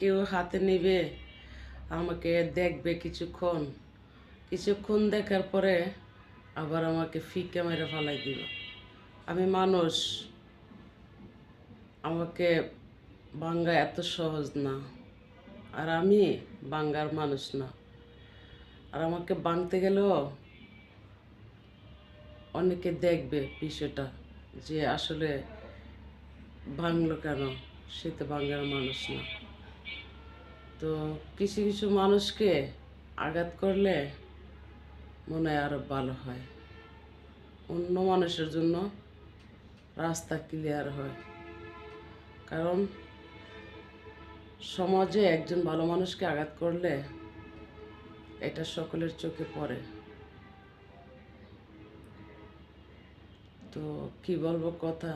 কেউ হাতে নেবে, আমাকে দেখবে কিছুক্ষণ, কিছুক্ষণ দেখার পরে আবার আমাকে ফিকে মেরে ফেলাই দিল। আমি মানুষ, আমাকে ভাঙ্গা এত সহজ না। আর আমি বাঙ্গার মানুষ না। আর আমাকে ভাঙতে গেলেও অনেকে দেখবে বিষয়টা, যে আসলে ভাঙলো কেন, সে তো বাঙ্গার মানুষ না। তো কিছু কিছু মানুষকে আঘাত করলে মনে হয় আরো ভালো হয়, অন্য মানুষের জন্য রাস্তা ক্লিয়ার হয়। কারণ সমাজে একজন ভালো মানুষকে আঘাত করলে এটা সকলের চোখে পড়ে। তো কি বলবো কথা,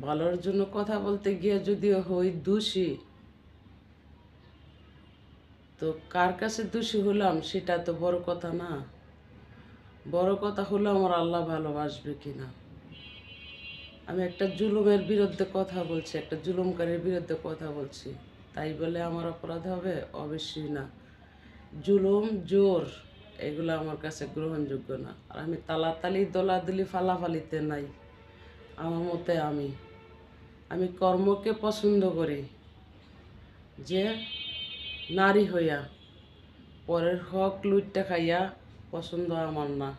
ভালোর জন্য কথা বলতে গিয়ে যদিও হই দোষী, তো কার কাছে দোষী হলাম সেটা তো বড় কথা না। বড় কথা হলো আমার আল্লাহ ভালোবাসবে কিনা। আমি একটা জুলুমের বিরুদ্ধে কথা বলছি, একটা জুলুমকারীর বিরুদ্ধে কথা বলছি, তাই বলে আমার অপরাধ হবে? অবশ্যই না। জুলুম, জোর, এগুলো আমার কাছে গ্রহণযোগ্য না। আর আমি তালাতালি দোলাদুলি ফালাফালিতে নাই। আমার মতে আমি কর্মকে পছন্দ করি, যে নারী হইয়া পরের হক লুটটা খাইয়া পছন্দ আমার না।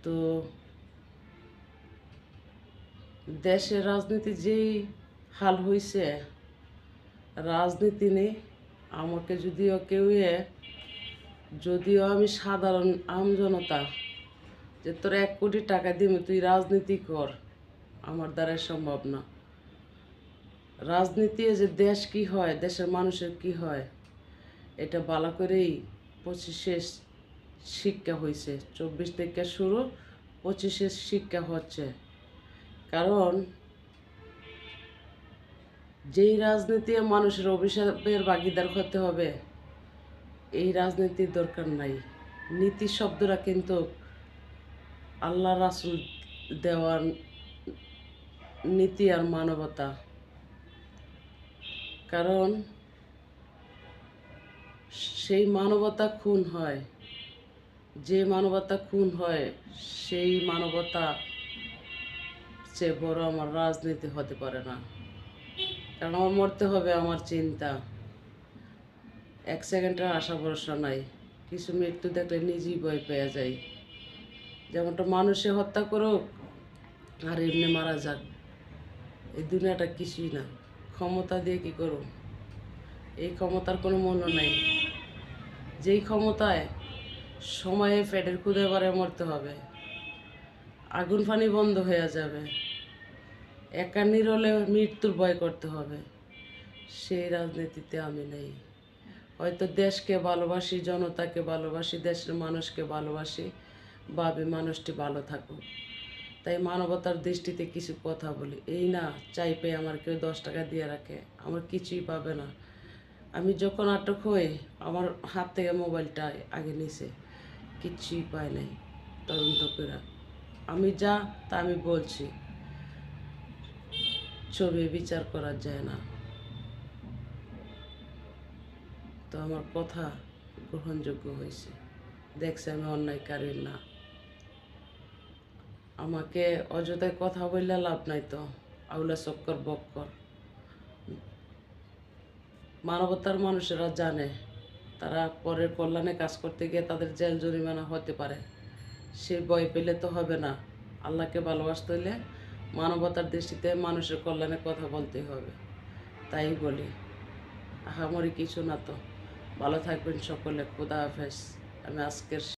তো দেশের রাজনীতি যেই হাল হইছে, রাজনীতি নেই। আমাকে যদিও আমি সাধারণ আমজনতা, যে তোর 1 কোটি টাকা দিবি তুই রাজনীতি কর, আমার দ্বারা সম্ভব না। রাজনীতি যে দেশ কি হয়, দেশের মানুষের কি হয়, এটা ভালো করেই 25-এ শিক্ষা হয়েছে। 24 থেকে শুরু, 25-এ শিক্ষা হচ্ছে। কারণ যেই রাজনীতি মানুষের অভিশাপের ভাগিদার হতে হবে, এই রাজনীতির দরকার নাই। নীতি শব্দটা কিন্তু আল্লাহ রাসূল দেওয়া নীতি আর মানবতা। কারণ সেই মানবতা খুন হয়, যে মানবতা খুন হয়, সেই মানবতা চেয়ে বড় আমার রাজনীতি হতে পারে না। কারণ আমার মরতে হবে, আমার চিন্তা। 1 সেকেন্ডের আশা ভরসা নাই। কিছু মৃত্যু দেখলে নিজেই ভয় পেয়ে যাই। যেমনটা মানুষে হত্যা করুক আর এমনি মারা যাক, এই দুনিয়াটা কিছুই না। ক্ষমতা দিয়ে কি করুন, এই ক্ষমতার কোনো মূল্য নাই। যেই ক্ষমতায় সময়ে পেটের ক্ষুদে বারে মরতে হবে, আগুন পানি বন্ধ হয়ে যাবে, একা নিরলে মৃত্যুর ভয় করতে হবে, সেই রাজনীতিতে আমি নেই। হয়তো দেশকে ভালোবাসি, জনতাকে ভালোবাসি, দেশের মানুষকে ভালোবাসি, ভাবি মানুষটি ভালো থাকুক, তাই মানবতার দৃষ্টিতে কিছু কথা বলি। এই না চাই পেয়ে আমার কেউ 10 টাকা দিয়ে রাখে, আমার কিছুই পাবে না। আমি যখন আটক হই, আমার হাত থেকে মোবাইলটা আগে নিছে, কিচ্ছুই পায় নাই তদন্ত করে। আমি যা তা আমি বলছি, ছবি বিচার করা যায় না। তো আমার কথা গ্রহণযোগ্য হয়েছে, দেখছে আমি অন্যায়কারী না। আমাকে অযথায় কথা বললে লাভ নাই। তো আউলা চক্কর বক্কর, মানবতার মানুষেরা জানে তারা পরের কল্যাণে কাজ করতে গিয়ে তাদের জেল জরিমানা হতে পারে, সে ভয় পেলে তো হবে না। আল্লাহকে ভালোবাসতে হলে মানবতার দৃষ্টিতে মানুষের কল্যাণে কথা বলতেই হবে। তাই বলি, আহামরি কিছু না। তো ভালো থাকবেন সকলে, খোদা হাফেজ। আমি আজকের